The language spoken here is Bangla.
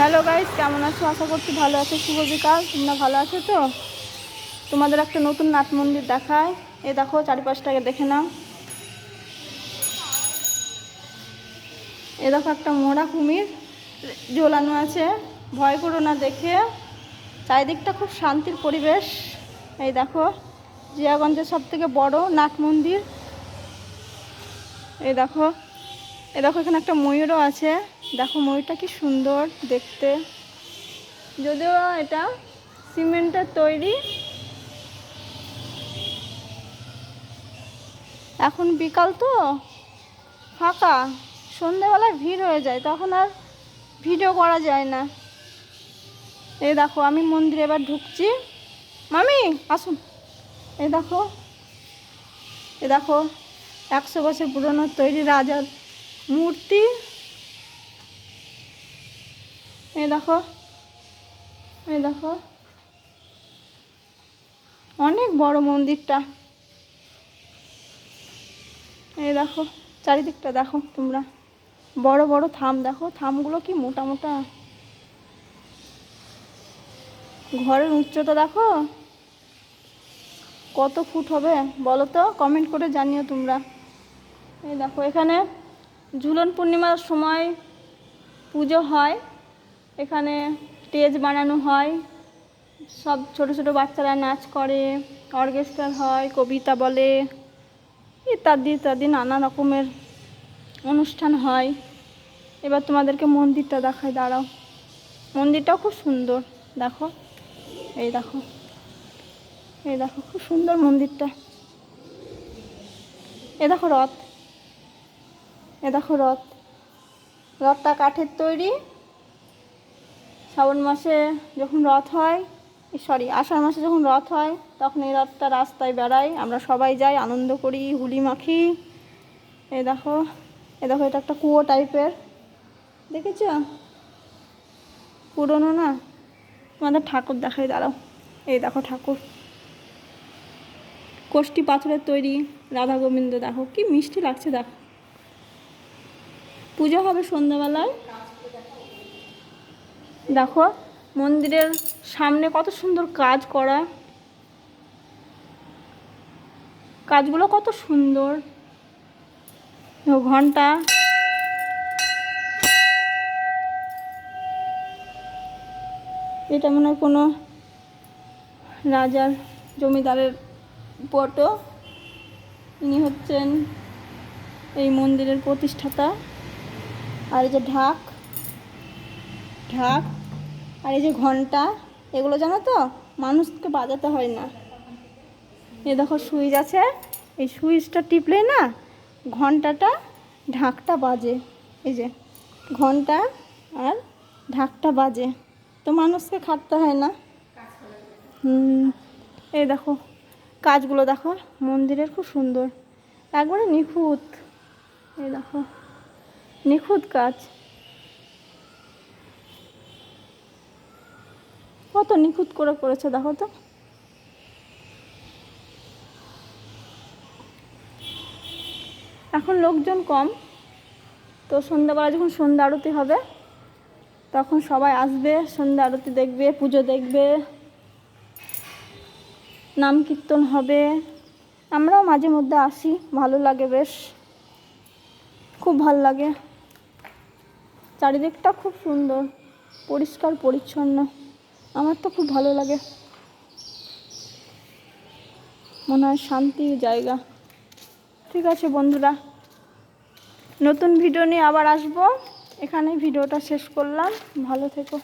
হ্যালো গাইস, কেমন আছো? আশা করছি ভালো আছো। শুভ বিকাল। তোমরা ভালো আছো তো? তোমাদের একটা নতুন নাট মন্দির দেখায়। এই দেখো, চারিপাশটাকে দেখে নাও। এই দেখো, একটা মোড়া কুমির ঝোলানো আছে। ভয় করো না দেখে। চারিদিকটা খুব শান্তির পরিবেশ। এই দেখো, জিয়াগঞ্জের সব থেকে বড় নাট মন্দির। এই দেখো, এখানে একটা ময়ূরও আছে। দেখো ময়ূরটা কি সুন্দর দেখতে। যদিও এটা সিমেন্টের তৈরি। এখন বিকাল তো, ফাঁকা। সন্ধেবেলায় ভিড় হয়ে যায়, তখন আর ভিডিও করা যায় না। এই দেখো, আমি মন্দিরে এবার ঢুকছি। মামি আসুন। এই দেখো, 100 বছর পুরনো তৈরি রাজার মূর্তি। এই দেখো, অনেক বড় মন্দিরটা। এই দেখো, চারিদিকটা দেখো তোমরা। বড় বড় থাম দেখো, থামগুলো কি মোটা মোটা। ঘরের উচ্চতা দেখো কত ফুট হবে বলো তো, কমেন্ট করে জানিও তোমরা। এই দেখো, এখানে ঝুলন পূর্ণিমার সময় পুজো হয়। এখানে স্টেজ বানানো হয়, সব ছোট ছোট বাচ্চারা নাচ করে, অর্কেস্ট্রা হয়, কবিতা বলে, ইত্যাদি ইত্যাদি নানা রকমের অনুষ্ঠান হয়। এবার তোমাদেরকে মন্দিরটা দেখাই, দাঁড়াও। মন্দিরটাও খুব সুন্দর দেখো। এই দেখো, খুব সুন্দর মন্দিরটা। এ দেখো রথ, রথটা কাঠের তৈরি। শ্রাবণ মাসে যখন রথ হয়, আষাঢ় মাসে যখন রথ হয়, তখন এই রথটা রাস্তায় বেড়ায়। আমরা সবাই যাই, আনন্দ করি, হুলি মাখি। এই দেখো, এটা একটা কুয়ো টাইপের, দেখেছ? পুরনো না? তোমাদের ঠাকুর দেখাই, দাঁড়াও। এই দেখো ঠাকুর, কোষ্ঠী পাথরের তৈরি রাধা গোবিন্দ। দেখো কি মিষ্টি লাগছে। দেখো, পুজো হবে সন্ধ্যাবেলায়। দেখো মন্দিরের সামনে কত সুন্দর কাজ করা, কাজগুলো কত সুন্দর। ঘন্টা, এটা মনে হয় কোনো রাজার জমিদারের ফটো। ইনি হচ্ছেন এই মন্দিরের প্রতিষ্ঠাতা। আর এই যে ঢাক, আর এই যে ঘন্টা, এগুলো জানো তো মানুষকে বাজাতে হয় না। এই দেখো সুইচ আছে, এই সুইচটা টিপলে না ঘন্টাটা, ঢাকটা বাজে। এই যে ঘন্টা আর ঢাকটা বাজে, তো মানুষকে খাটতে হয় না। এই দেখো, কাজগুলো দেখো মন্দিরের, খুব সুন্দর, একবারে নিখুঁত। এই দেখো, নিখুঁত কাজ, কত নিখুঁত করে করেছে দেখো তো। এখন লোকজন কম, তো সন্ধ্যাবেলা যখন সন্ধ্যা আরতি হবে, তখন সবাই আসবে, সন্ধ্যা আরতি দেখবে, পুজো দেখবে, নাম কীর্তন হবে। আমরাও মাঝে মধ্যে আসি, ভালো লাগে, বেশ খুব ভালো লাগে। চারিদিকটা খুব সুন্দর, পরিষ্কার পরিচ্ছন্ন। আমার তো খুব ভালো লাগে, মনে হয় শান্তির জায়গা। ঠিক আছে বন্ধুরা, নতুন ভিডিও নিয়ে আবার আসবো। এখানে ভিডিওটা শেষ করলাম, ভালো থেকো।